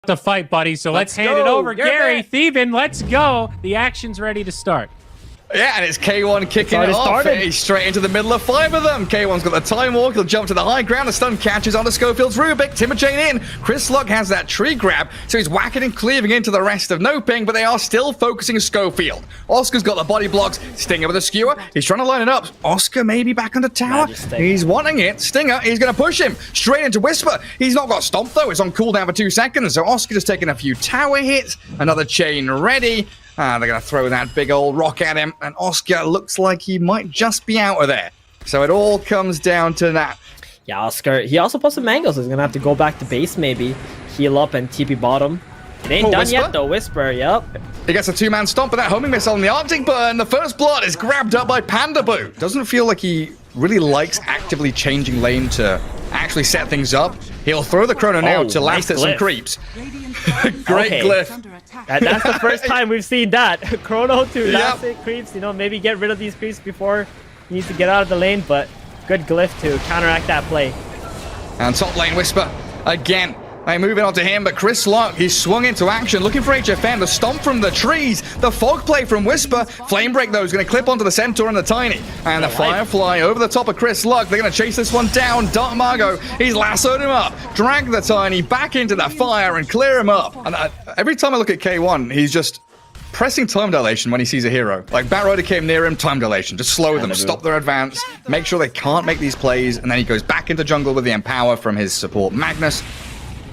the fight, buddy. So let's hand it over. Gary, Theben, let's go. The action's ready to start. Yeah, and it's K1 kicking it off. He's straight into the middle of 5 of them. K1's got the time walk. He'll jump to the high ground. The stun catches onto Schofield's Rubik. Timberchain in. Chris Luck has that tree grab, so he's whacking and cleaving into the rest of NOPING, but they are still focusing Schofield. Oscar's got the body blocks. Stinger with a skewer. He's trying to line it up. Oscar maybe back on the tower. He's wanting it. Stinger, he's going to push him straight into Whisper. He's not got Stomp, though. It's on cooldown for 2 seconds, so Oscar just taking a few tower hits. Another chain ready. They're going to throw that big old rock at him, and Oscar looks like he might just be out of there. So it all comes down to that. Yeah, Oscar, he also posted mangoes. He's going to have to go back to base maybe, heal up and TP bottom. It ain't done yet though, Whisper, yep. He gets a 2-man stomp with that homing missile on the Arctic burn. The first blood is grabbed up by Pandaboo. Doesn't feel like he really likes actively changing lane to actually set things up. He'll throw the chrono now to last at some creeps. Great glyph. That's the first time we've seen that. Chrono to last hit creeps, you know, maybe get rid of these creeps before he needs to get out of the lane, but good glyph to counteract that play. And top lane Whisper again. They moving on to him, but Chris Luck, he's swung into action, looking for HFN, the stomp from the trees, the fog play from Whisper, flame break though is going to clip onto the Centaur and the Tiny, and the Firefly over the top of Chris Luck. They're going to chase this one down. Dark Margo, he's lassoed him up, drag the Tiny back into the fire and clear him up. And every time I look at K1, he's just pressing time dilation when he sees a hero. Like Batroider came near him, time dilation, just slow them, stop their advance, make sure they can't make these plays, and then he goes back into jungle with the Empower from his support Magnus.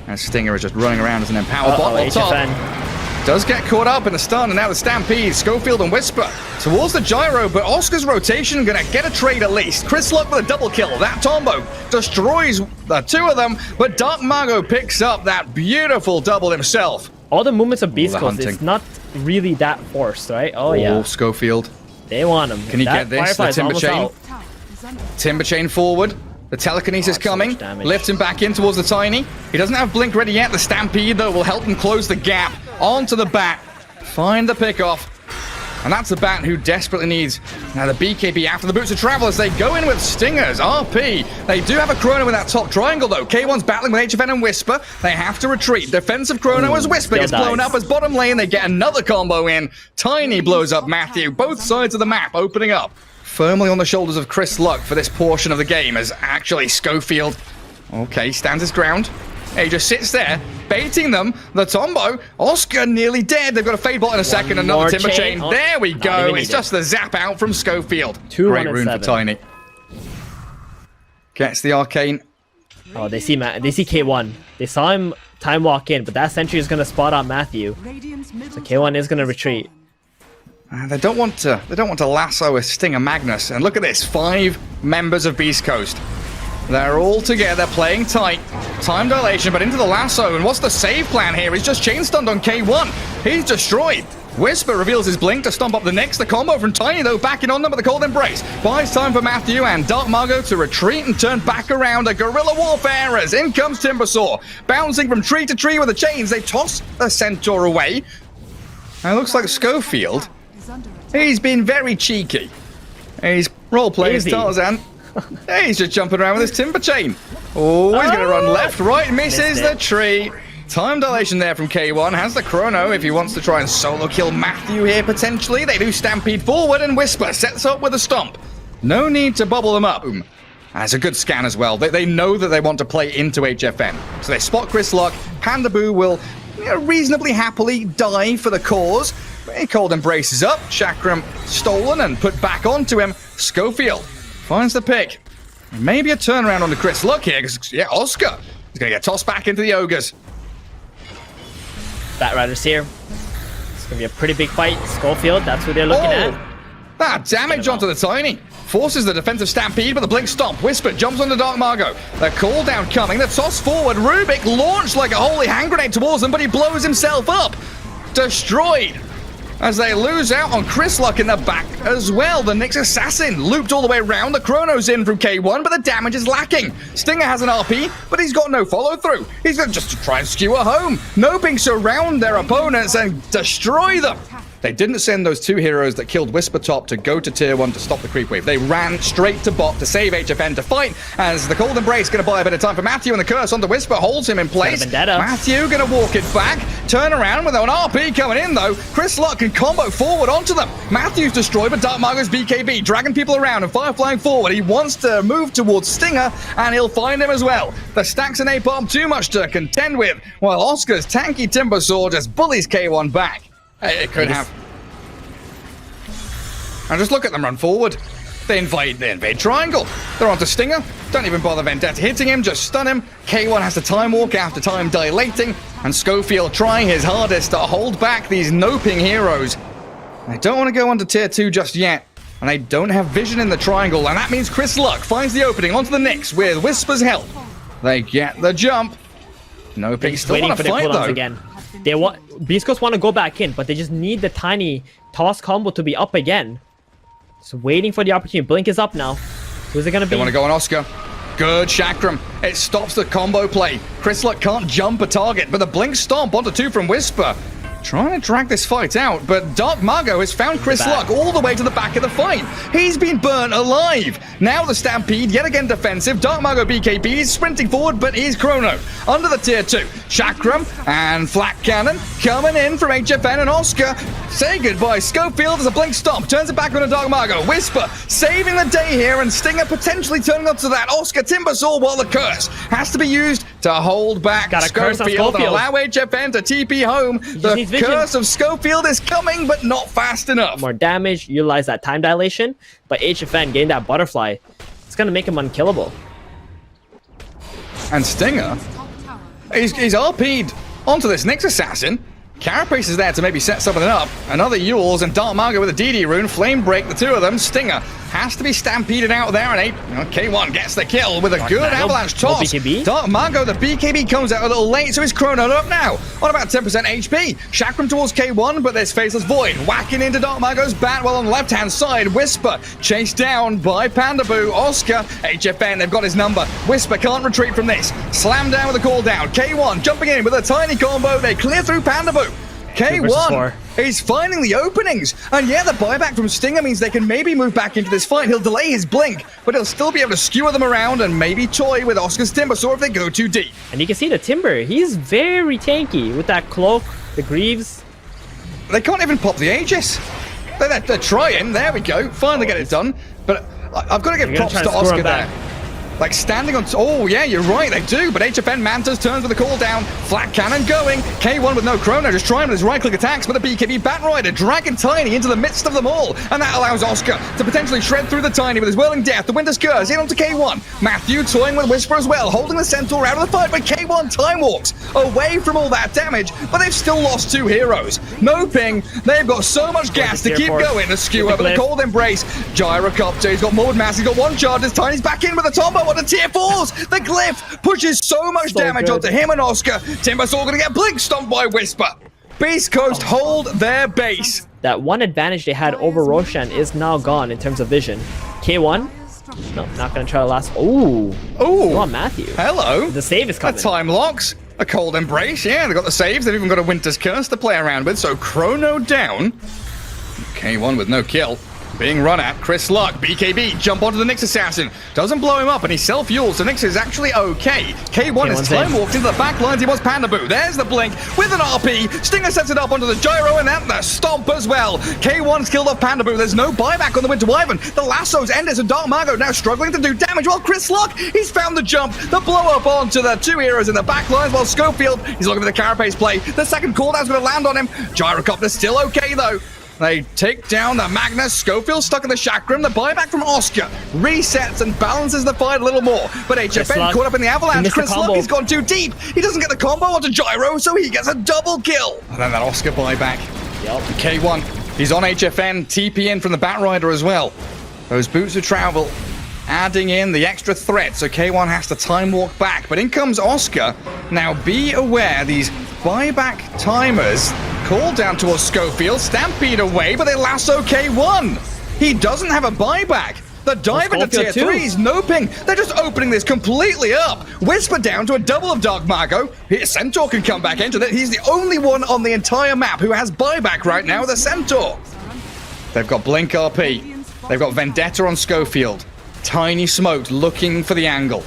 And Stinger is just running around as an Empower bot on top. Does get caught up in the stun, and now the Stampede, Schofield and Whisper towards the gyro, but Oscar's rotation gonna get a trade at least. Chris Luck with a double kill. That Tombo destroys the 2 of them, but Dark Margo picks up that beautiful double himself. All the movements of BEASTCOAST, it's not really that forced, right? Oh yeah. Schofield. They want him. Can he get this? The Timberchain. Timberchain forward. The telekinesis coming, lifts him back in towards the Tiny. He doesn't have Blink ready yet. The Stampede, though, will help him close the gap. Onto the Bat. Find the pickoff. And that's the Bat who desperately needs now the BKB after the Boots of Travelers. They go in with Stingers, RP. They do have a Chrono in that top triangle, though. K1's battling with HFN and Whisper. They have to retreat. Defensive Chrono as Whisper gets blown up as bottom lane. They get another combo in. Tiny blows up Matthew. Both sides of the map opening up. Firmly on the shoulders of Chris Luck for this portion of the game as actually Schofield, okay, stands his ground. He just sits there, baiting them. The Tombo, Oscar nearly dead. They've got a Fade Bot in a second, another Timber Chain. Oh, there we go. It's just the zap out from Schofield. Great rune for Tiny. Gets the Arcane. Oh, they see K1. They saw him time walk in, but that sentry is going to spot on Matthew. So K1 is going to retreat. They don't want to lasso a Stinger Magnus. And look at this, 5 members of Beast Coast. They're all together playing tight. Time dilation, but into the lasso. And what's the save plan here? He's just chain stunned on K1. He's destroyed. Whisper reveals his blink to stomp up the next. The combo from Tiny, though, backing on them with the cold embrace. Buys time for Matthew and Dark Margo to retreat and turn back around. A guerrilla warfare as in comes Timbersaw. Bouncing from tree to tree with the chains. They toss the Centaur away. And it looks like Schofield, he's been very cheeky. He's role-playing Tarzan. He's just jumping around with his Timber Chain. Oh, he's going to run left, right, misses the tree. Time dilation there from K1. Has the Chrono if he wants to try and solo kill Matthew here, potentially. They do Stampede forward, and Whisper sets up with a stomp. No need to bubble them up. That's a good scan as well. They know that they want to play into HFN. So they spot Chris Luck. Pandaboo will reasonably happily die for the cause. He cold embraces up. Chakram stolen and put back onto him. Schofield finds the pick. Maybe a turnaround on the Chris Luck here, because, yeah, Oscar is going to get tossed back into the Ogres. Batrider's here. It's going to be a pretty big fight. Schofield, that's what they're looking at. That damage onto the Tiny. Forces the defensive Stampede with a Blink Stomp. Whisper jumps on the Dark Margo. The call down coming. The toss forward. Rubik launched like a holy hand grenade towards him, but he blows himself up. Destroyed. As they lose out on Chris Luck in the back as well. The Nyx Assassin looped all the way around. The Chrono's in from K1, but the damage is lacking. Stinger has an RP, but he's got no follow-through. He's going to just try and skewer home. NOPING surround their opponents and destroy them. They didn't send those 2 heroes that killed Whisper top to go to tier 1 to stop the creep wave. They ran straight to bot to save HFN to fight, as the cold embrace going to buy a bit of time for Matthew, and the curse onto Whisper holds him in place. Matthew going to walk it back, turn around with an RP coming in though. Chris Luck can combo forward onto them. Matthew's destroyed, but Dark Margo's BKB dragging people around and fire flying forward. He wants to move towards Stinger, and he'll find him as well. The stacks and napalm too much to contend with, while Oscar's tanky timber sword just bullies K1 back. It could have. And just look at them run forward. They invade triangle. They're onto Stinger. Don't even bother Vendetta hitting him, just stun him. K1 has to time walk after time dilating, and Schofield trying his hardest to hold back these NOPING heroes. They don't want to go onto tier 2 just yet, and they don't have vision in the triangle, and that means Chris Luck finds the opening onto the Nyx with Whisper's help. They get the jump. NOPING still want to fight though. Again. They want BEASTCOAST want to go back in, but they just need the tiny toss combo to be up again. Just waiting for the opportunity. Blink is up now. Who's it gonna be? They want to go on Oscar. Good Chakram. It stops the combo play. Chris Luck can't jump a target, but the blink stomp onto 2 from Whisper. Trying to drag this fight out, but Dark Margo has found Chris Luck all the way to the back of the fight. He's been burnt alive. Now the Stampede, yet again defensive. Dark Margo BKB is sprinting forward, but he's Chrono. Under the tier 2, Chakram and Flak Cannon coming in from HFN and Oscar. Say goodbye. Schofield as a blink stomp, turns it back on to Dark Margo. Whisper saving the day here, and Stinger potentially turning up to that. Oscar Timbersaw, while the curse has to be used to hold back Schofield and allow HFN to TP home. The curse of Schofield is coming, but not fast enough. More damage, utilize that time dilation, but HFN getting that butterfly, it's gonna make him unkillable. And Stinger, he's RP'd onto this Nyx assassin. Carapace is there to maybe set something up. Another Yules and Dark Margo with a DD rune. Flame break, the 2 of them. Stinger has to be stampeded out there, and K1 gets the kill with a good avalanche toss. Dark Margo, the BKB comes out a little late, so he's chronoed up now on about 10% HP. Chakram towards K1, but there's Faceless Void whacking into Dark Margo's bat, while on the left-hand side, Whisper chased down by Pandaboo. Oscar, HFN, they've got his number. Whisper can't retreat from this. Slam down with a call down. K1 jumping in with a tiny combo. They clear through Pandaboo. K1 is finding the openings, and yeah, the buyback from Stinger means they can maybe move back into this fight. He'll delay his blink, but he'll still be able to skewer them around and maybe toy with Oscar's Timbersaw if they go too deep. And you can see the Timber, he's very tanky with that cloak, the Greaves. They can't even pop the Aegis. They're trying, there we go, finally get it done, but I've got to give props to Oscar there. Like standing on... Oh, yeah, you're right, they do. But HFN Mantas turns with a call down. Flat Cannon going. K1 with no chrono, just trying with his right-click attacks. But the BKB Batrider dragging Tiny into the midst of them all. And that allows Oscar to potentially shred through the Tiny with his Whirling Death. The Winter's Curse in onto K1. Matthew toying with Whisper as well, holding the Centaur out of the fight. But K1 time walks away from all that damage. But they've still lost 2 heroes. NOPING, they've got so much gas to keep going. The skewer, but the cold embrace. Gyrocopter, he's got Morbid Mass, he's got 1 charge. His Tiny's back in with a Tombo on the tier 4s. The Glyph pushes so much damage onto him and Oscar. Timbersaw gonna get blink stomped by Whisper. BEASTCOAST hold their base. That one advantage they had over Roshan is now gone in terms of vision. K1, no, not gonna try to last. Ooh, come on, Matthew. Hello. The save is coming. A time locks, a cold embrace. Yeah, they've got the saves. They've even got a Winter's Curse to play around with. So chrono down. K1 with no kill. Being run at, Chris Luck, BKB, jump onto the Nyx Assassin. Doesn't blow him up, and he self-fuels, so Nyx is actually okay. K1 is time-walked into the back lines. He wants Pandaboo. There's the blink with an RP. Stinger sets it up onto the gyro, and then the stomp as well. K1's killed off Pandaboo. There's no buyback on the Winter Wyvern. The lasso's ended, and Dark Margo now struggling to do damage, while Chris Luck, he's found the jump, the blow-up onto the 2 heroes in the back lines, while Schofield, he's looking for the Carapace play. The second cooldown's going to land on him. Gyrocopter's still okay, though. They take down the Magnus. Schofield stuck in the Chakram. The buyback from Oscar resets and balances the fight a little more. But HFN caught up in the avalanche. Chris Luck, he's gone too deep. He doesn't get the combo onto Gyro, so he gets a double kill. And then that Oscar buyback. Yep. K1, he's on HFN. TP in from the Batrider as well. Those boots of travel adding in the extra threat, so K1 has to time walk back. But in comes Oscar. Now be aware, these buyback timers call down towards Schofield, stampede away, but they lasso K1. He doesn't have a buyback. The dive into tier 3's NOPING. They're just opening this completely up. Whisper down to a double of Dark Mago. Here, Centaur can come back into it. He's the only one on the entire map who has buyback right now, the Centaur. They've got Blink RP. They've got Vendetta on Schofield. Tiny Smoked looking for the angle.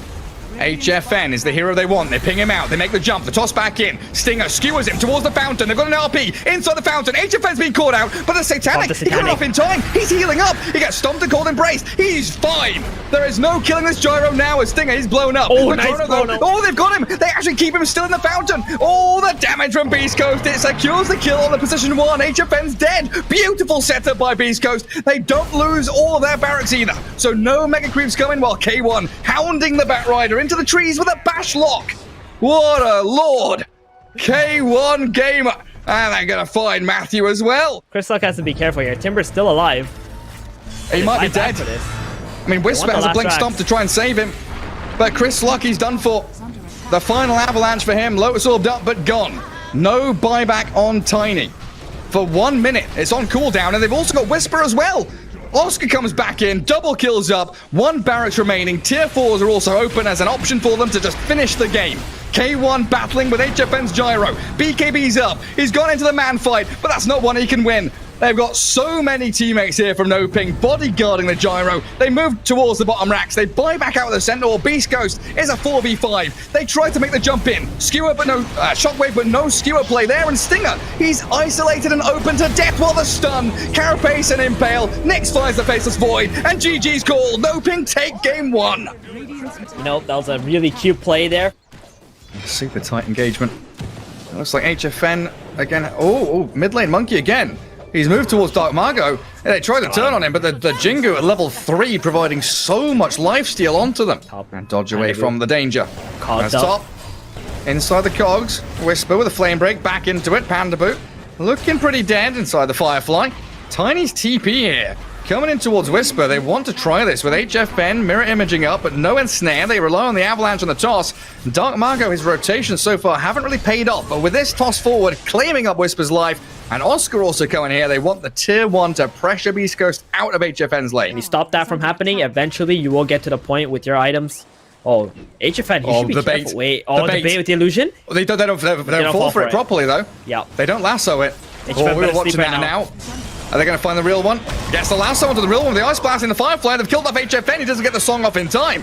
HFN is the hero they want. They ping him out. They make the jump. The toss back in. Stinger skewers him towards the fountain. They've got an RP inside the fountain. HFN's being caught out, but the Satanic, he got off in time. He's healing up. He gets stomped and called embraced. He's fine. There is no killing this gyro now as Stinger is blown up. Oh, nice Chrono. Oh, they've got him. They actually keep him still in the fountain. Oh, the damage from Beast Coast. It secures the kill on the position 1. HFN's dead. Beautiful setup by Beast Coast. They don't lose all of their barracks either. So no mega creeps coming while K1 hounding the Batrider into the trees with a bash lock. What a lord. K1 gamer. And they're going to find Matthew as well. Chris Luck has to be careful here. Timber's still alive. He might be dead. I mean, Whisper has a blink stomp to try and save him. But Chris Luck, he's done for. The final avalanche for him. Lotus orbed up, but gone. No buyback on Tiny. For 1 minute, it's on cooldown, and they've also got Whisper as well. Oscar comes back in, double kills up, 1 barracks remaining. Tier 4s are also open as an option for them to just finish the game. K1 battling with HFN's gyro. BKB's up. He's gone into the man fight, but that's not one he can win. They've got so many teammates here from NOPING bodyguarding the gyro. They move towards the bottom racks. They buy back out with the Sentinel. Beast Ghost is a 4v5. They try to make the jump in. Skewer, but no shockwave, but no skewer play there. And Stinger, he's isolated and open to death while the stun. Carapace and Impale. Nyx finds the Faceless Void. And GG's call. NOPING take game 1. You know, that was a really cute play there. Super tight engagement. It looks like HFN again. Oh, mid lane Monkey again. He's moved towards Dark Mago. They tried to turn on him, but the Jingu at level 3 providing so much lifesteal onto them. And dodge away from the danger. That's top. Inside the cogs. Whisper with a flame break. Back into it. Panda Boot. Looking pretty dead inside the Firefly. Tiny's TP here. Coming in towards Whisper, they want to try this with HFN mirror imaging up, but no ensnare. They rely on the avalanche and the toss. Dark Mago, his rotations so far haven't really paid off, but with this toss forward, claiming up Whisper's life, and Oscar also coming here, they want the tier 1 to pressure Beast Coast out of HFN's lane. Can you stop that from happening? Eventually, you will get to the point with your items. Oh, HFN, you should be careful. Wait, the bait with the illusion? They don't fall for it properly, though. Yeah. They don't lasso it. Oh, we're watching that now. Are they going to find the real one? Gets the lasso onto the real one with the Ice Blast in the Firefly. They've killed off HFN. He doesn't get the song off in time.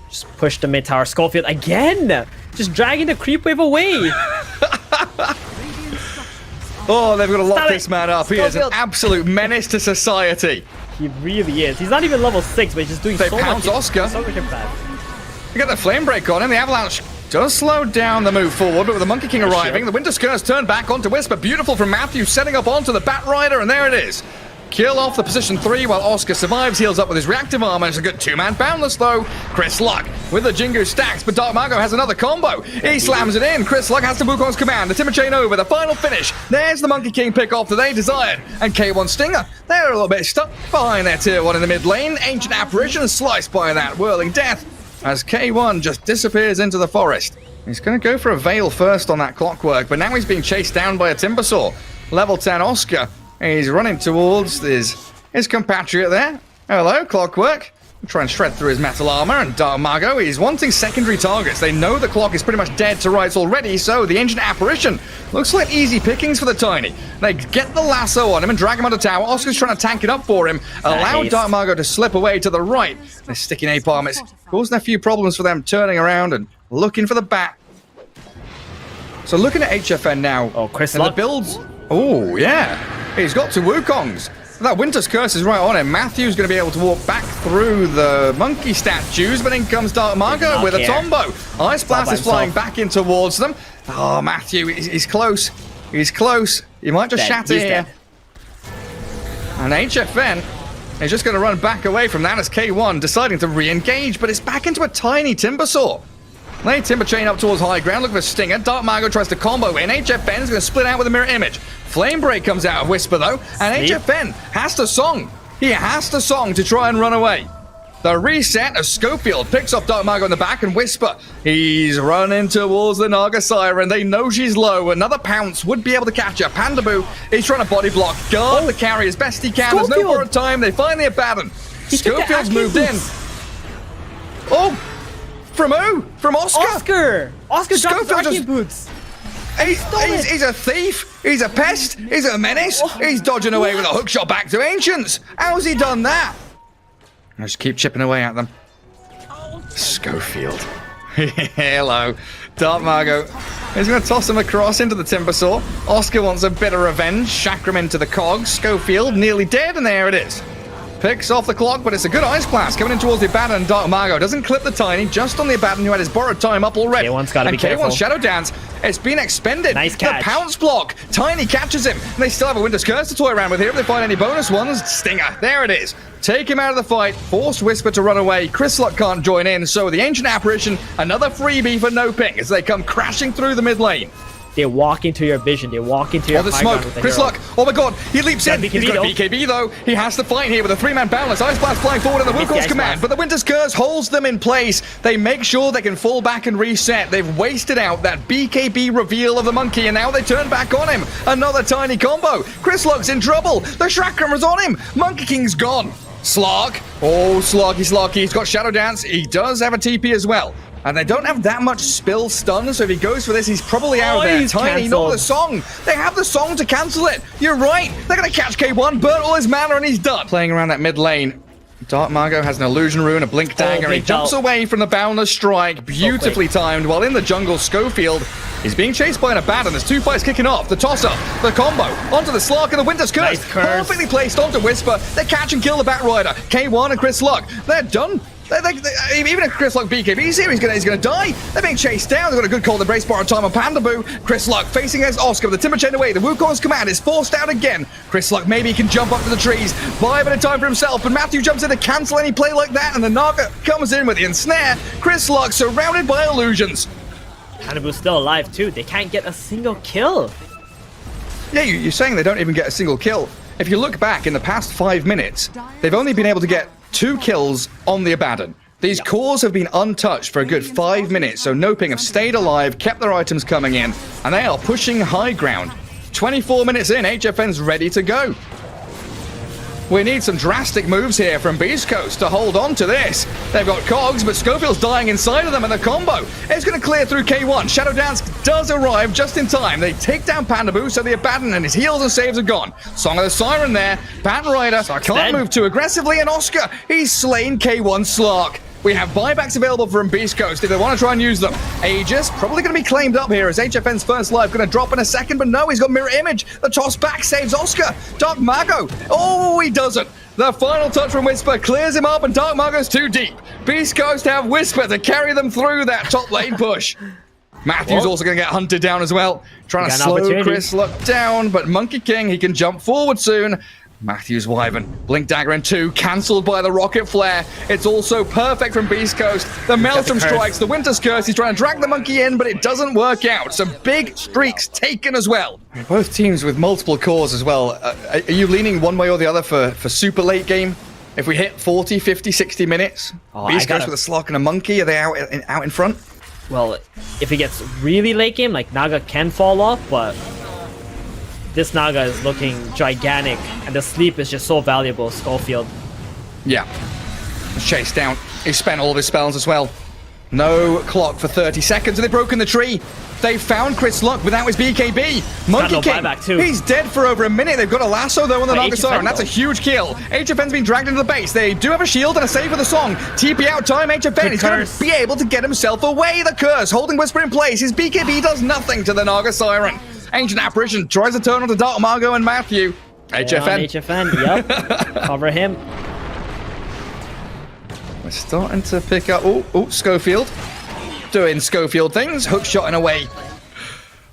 Just push the mid tower. Schofield again. Just dragging the creep wave away. Oh, they've got to lock this man up. He is an absolute menace to society. He really is. He's not even level 6, but he's just doing so much. They pounce Oscar. So much impact. You got the flame break on him. The avalanche does slow down the move forward, but with the Monkey King arriving, the Winter Skirts turn back onto Whisper. Beautiful from Matthew, setting up onto the Batrider, and there it is. Kill off the position 3 while Oscar survives, heals up with his reactive armor. It's a good 2-man boundless though. Chris Luck with the Jingu stacks, but Dark Mago has another combo. He slams it in. Chris Luck has to Wukong's command. The Timber Chain over, the final finish. There's the Monkey King pick off that they desired. And K1 Stinger, they're a little bit stuck behind their tier 1 in the mid lane. Ancient Apparition sliced by that whirling death as K1 just disappears into the forest. He's going to go for a Veil first on that Clockwork, but now he's being chased down by a Timbersaw. Level 10 Oscar. He's running towards his compatriot there. Hello, Clockwork. Try and shred through his metal armor, and Dark Mago, he's wanting secondary targets. They know the clock is pretty much dead to rights already, so the Ancient Apparition looks like easy pickings for the Tiny. They get the lasso on him and drag him onto tower. Oscar's trying to tank it up for him. Allow Dark Mago to slip away to the right. They're sticking napalm. It's causing a few problems for them, turning around and looking for the bat. So looking at HFN now. Oh, Chris Luck. The builds. Oh, yeah. He's got 2 Wukongs. That Winter's Curse is right on him. Matthew's going to be able to walk back through the monkey statues, but in comes Dark Mago with a Tombo. Ice Blast is flying back in towards them. Oh, Matthew, he's close. He's close. You might just shatter here. And HFN is just going to run back away from that as K1 deciding to re-engage, but it's back into a tiny Timbersaw. They Timber Chain up towards high ground, looking for Stinger. Dark Mago tries to combo in. HFN's going to split out with a mirror image. Flame Break comes out of Whisper, though, and HFN has to song. He has to song to try and run away. The reset of Schofield picks up Dark Mago in the back and Whisper. He's running towards the Naga Siren. They know she's low. Another pounce would be able to catch her. Panda Boo, he's trying to body block. Guard the carry as best he can. Schofield. There's no more time. They finally abandon. Schofield's moved in. Oh, from who? From Oscar. Oscar dropped his Schofield arcane boots. He's a thief. He's a pest. He's a menace. He's dodging away with a hook shot back to Ancients. How's he done that? I just keep chipping away at them. Schofield. Hello. Dark Margo. He's going to toss him across into the Timber Saw. Oscar wants a bit of revenge. Chakram into the cogs. Schofield nearly dead, and there it is. Picks off the clock, but it's a good ice blast coming in towards the Abaddon, and Dark Margo doesn't clip the Tiny, just on the Abaddon who had his borrowed time up already. K1's got to be careful. K1's Shadow Dance, it's been expended. Nice catch. The pounce block. Tiny catches him. And they still have a Winter's Curse to toy around with here. If they find any bonus ones, Stinger. There it is. Take him out of the fight. Forced Whisper to run away. Chryslot can't join in. So the Ancient Apparition, another freebie for NOPING as they come crashing through the mid lane. They walk into your vision. They walk into your the smoke. Chryslot. Oh my god. He leaps in. BKB He's got a BKB though. He has to fight here with a 3-man boundless. Ice Blast flying forward in the Wukong's command. But the Winter's Curse holds them in place. They make sure they can fall back and reset. They've wasted out that BKB reveal of the monkey, and now they turn back on him. Another tiny combo. Chryslot's in trouble. The Shrakrammer's on him. Monkey King's gone. Slog. Oh, Sloggy. He's got Shadow Dance. He does have a TP as well. And they don't have that much spill stun, so if he goes for this, he's probably out of there. Tiny, not the song. They have the song to cancel it. You're right. They're going to catch K1, burn all his mana, and he's done. Playing around that mid lane. Dark Margo has an Illusion Rune, a Blink Dagger. He jumps away from the Boundless Strike. Beautifully timed. While in the jungle, Schofield is being chased by an Abaddon. There's two fights kicking off. The toss-up, the combo, onto the Slark and the Winter's Curse. Nice curse. Perfectly placed onto Whisper. They catch and kill the Batrider. K1 and Chryslot. They're done. Even if Chryslot BKB's here, he's gonna die. They're being chased down. They've got a good call. The brace borrowed time on Pandaboo. Chryslot facing against Oscar with the Timber Chain away. The Wukong's command is forced out again. Chryslot maybe he can jump up to the trees. Buy a bit of time for himself, but Matthew jumps in to cancel any play like that, and the Naga comes in with the ensnare. Chryslot surrounded by illusions. Pandaboo's still alive too. They can't get a single kill. Yeah, you're saying they don't even get a single kill. If you look back in the past 5 minutes, they've only been able to get 2 kills on the Abaddon. These cores have been untouched for a good 5 minutes, so NOPING have stayed alive, kept their items coming in, and they are pushing high ground. 24 minutes in, HFN's ready to go. We need some drastic moves here from Beast Coast to hold on to this. They've got cogs, but Schofield's dying inside of them, and the combo is going to clear through K1. Shadow Dance does arrive just in time. They take down Pandaboo, so the Abaddon and his heals and saves are gone. Song of the Siren there. Batrider can't move too aggressively, and Oscar, he's slain K1 Slark. We have buybacks available from Beast Coast if they want to try and use them. Aegis probably going to be claimed up here as HFN's first life going to drop in a second, but no, he's got Mirror Image. The toss back saves Oscar. Dark Margo. Oh, he doesn't. The final touch from Whisper clears him up, and Dark Margo's too deep. Beast Coast have Whisper to carry them through that top lane push. Matthew's also going to get hunted down as well. Trying to slow Chryslot down, but Monkey King, he can jump forward soon. Matthew's Wyvern. Blink Dagger in 2, cancelled by the Rocket Flare. It's also perfect from Beast Coast. The Maelstrom strikes, the Winter's Curse. He's trying to drag the monkey in, but it doesn't work out. Some big streaks taken as well. Both teams with multiple cores as well. Are you leaning one way or the other for super late game? If we hit 40, 50, 60 minutes? Beast Coast with a Slark and a monkey, are they out in front? Well, if it gets really late game, like Naga can fall off, but this Naga is looking gigantic, and the sleep is just so valuable, Schofield. Yeah. Chased down. He spent all of his spells as well. No clock for 30 seconds, and they've broken the tree. They found Chryslot without his BKB. Monkey King, he's dead for over a minute. They've got a lasso, though, on the Naga Siren. That's a huge kill. HFN's been dragged into the base. They do have a shield and a save for the song. TP out time, HFN. He's going to be able to get himself away. The curse, holding Whisper in place. His BKB does nothing to the Naga Siren. Ancient Apparition tries to turn onto Dark Margo and Matthew. HFN. HFN, yep. Cover him. We're starting to pick up. Oh, Schofield. Doing Schofield things. Hook shotting away.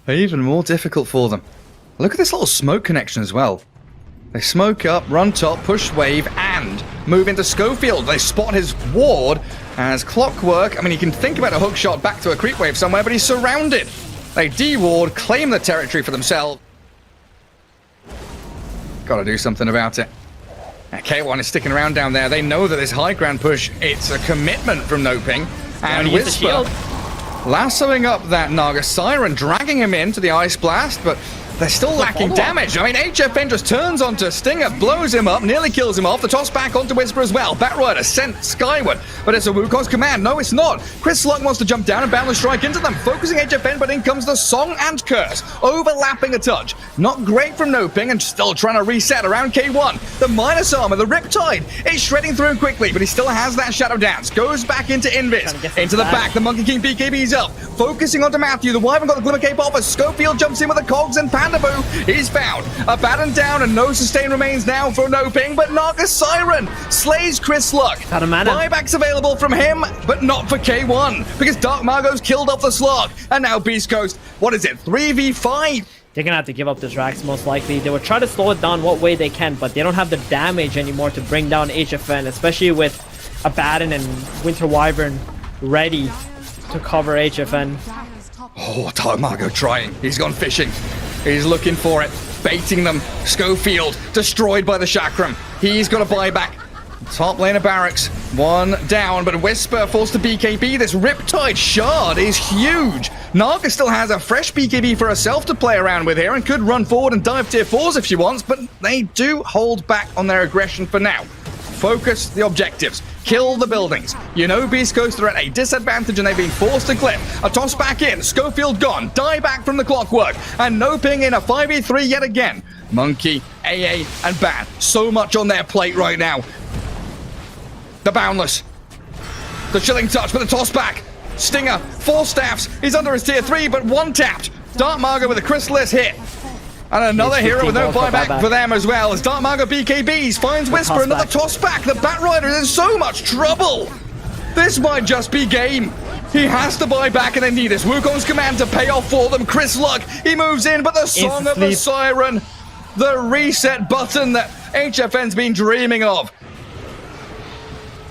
Even more difficult for them. Look at this little smoke connection as well. They smoke up, run top, push wave, and move into Schofield. They spot his ward as clockwork. I mean, you can think about a hook shot back to a creep wave somewhere, but he's surrounded. They de-ward, claim the territory for themselves. Gotta do something about it. K1 is sticking around down there. They know that this high ground push, it's a commitment from NOPING. And Whisper lassoing up that Naga Siren, dragging him into the Ice Blast, but they're still lacking damage. I mean, HFN just turns onto Stinger, blows him up, nearly kills him off. The toss back onto Whisper as well. Batrider sent skyward, but it's a Wukong's command. No, it's not. Chris Luck wants to jump down and boundless strike into them, focusing HFN, but in comes the Song and Curse, overlapping a touch. Not great from NOPING, and still trying to reset around K1. The minus armor, the Riptide, is shredding through him quickly, but he still has that Shadow Dance. Goes back into Invis, into the back. The Monkey King BKB's up, focusing onto Matthew. The Wyvern got the Glimmer Cape off as Schofield jumps in with the Cogs, and Pandaboo is found. A baton down, and no sustain remains now for NOPING, but Naga Siren slays Chris Luck. Buybacks available from him, but not for K1, because Dark Margot's killed off the slug. And now Beast Coast, what is it, 3v5? They're gonna have to give up this Rax most likely. They would try to slow it down what way they can, but they don't have the damage anymore to bring down HFN, especially with a Baton and Winter Wyvern ready to cover HFN. Oh, Dark Margot trying. He's gone fishing. He's looking for it, baiting them. Schofield destroyed by the Chakram. He's got a buyback. Top lane of barracks, one down, but Whisper forced to BKB. This Riptide shard is huge. Naga still has a fresh BKB for herself to play around with here and could run forward and dive tier 4s if she wants, but they do hold back on their aggression for now. Focus the objectives. Kill the buildings. You know Beast Coast are at a disadvantage and they've been forced to clip. A toss back in. Schofield gone. Die back from the clockwork. And NOPING in a 5v3 yet again. Monkey, AA, and Bat. So much on their plate right now. The Boundless. The Chilling Touch, but the toss back. Stinger, 4 staffs. He's under his tier 3, but 1 tapped. Dark Margot with a Chrysalis hit. And another hero with no buyback for them as well. As Dark Margot BKBs finds Whisper, another toss back. The Batrider is in so much trouble. This might just be game. He has to buy back and they need this Wukong's command to pay off for them. Chris Luck, he moves in, but the Song of the Siren, the reset button that HFN's been dreaming of.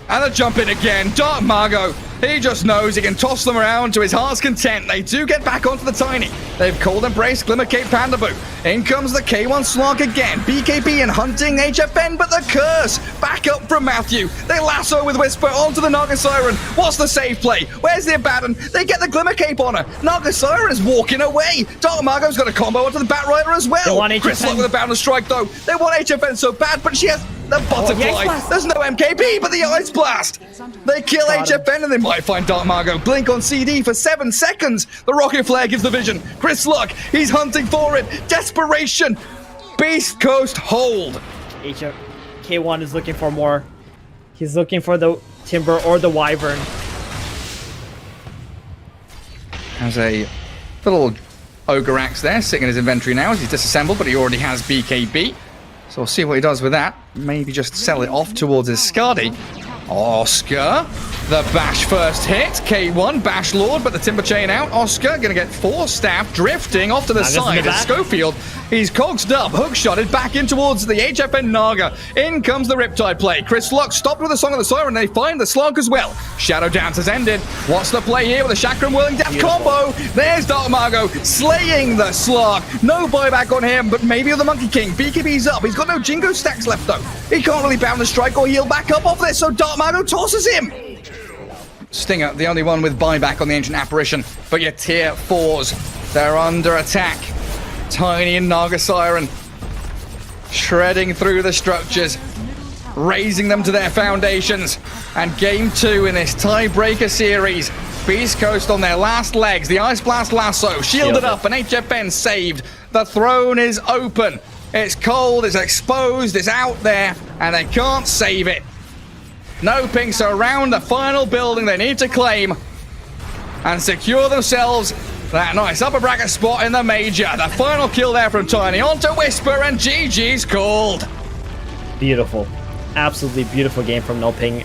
And the jump in again. Dark Margot, he just knows he can toss them around to his heart's content. They do get back onto the Tiny. They've Cold Embrace, Glimmer Cape, Pandaboo. In comes the K1 Slog again. BKB and hunting HFN, but the curse. Back up from Matthew. They lasso with Whisper onto the Naga Siren. What's the save play? Where's the Abaddon? They get the Glimmer Cape on her. Naga Siren is walking away. Dark Margot's got a combo onto the Batrider as well. Chris Luck with a Boundless Strike though. They want HFN so bad, but she has the Butterfly. There's no MKB, but the Ice Blast. They kill HFN and they might find Dark Margot. Blink on CD for 7 seconds. The Rocket Flare gives the vision. Chris Luck, he's hunting for it. Desperation. Beast Coast hold. K1 is looking for more. He's looking for the Timber or the Wyvern. Has a little Ogre Axe there sitting in his inventory now as he's disassembled, but he already has BKB. So we'll see what he does with that. Maybe just sell it off towards his Skadi. Oscar, the bash first hit. K1, bash lord, but the timber chain out. Oscar gonna get 4 staff, drifting off to the side. As Schofield, he's cogsed up, hookshotted back in towards the HFN Naga. In comes the Riptide play. Chris Luck stopped with the Song of the Siren. They find the slug as well. Shadow Dance has ended. What's the play here with the Chakram Whirling Death combo? There's Dark Margot slaying the slug. No buyback on him, but maybe the Monkey King. BKB's up. He's got no Jingo stacks left though. He can't really bound the strike or heal back up off this, so Dark Margot tosses him. Stinger, the only one with buyback on the Ancient Apparition, but your tier 4s, they're under attack. Tiny and Naga Siren shredding through the structures, raising them to their foundations. And game 2 in this tiebreaker series. Beast Coast on their last legs. The Ice Blast lasso shielded up and HFN saved. The throne is open. It's cold, it's exposed, it's out there, and they can't save it. NOPING surround the final building they need to claim and secure themselves that nice upper bracket spot in the major. The final kill there from Tiny onto Whisper, and GG's called. Beautiful. Absolutely beautiful game from NOPING.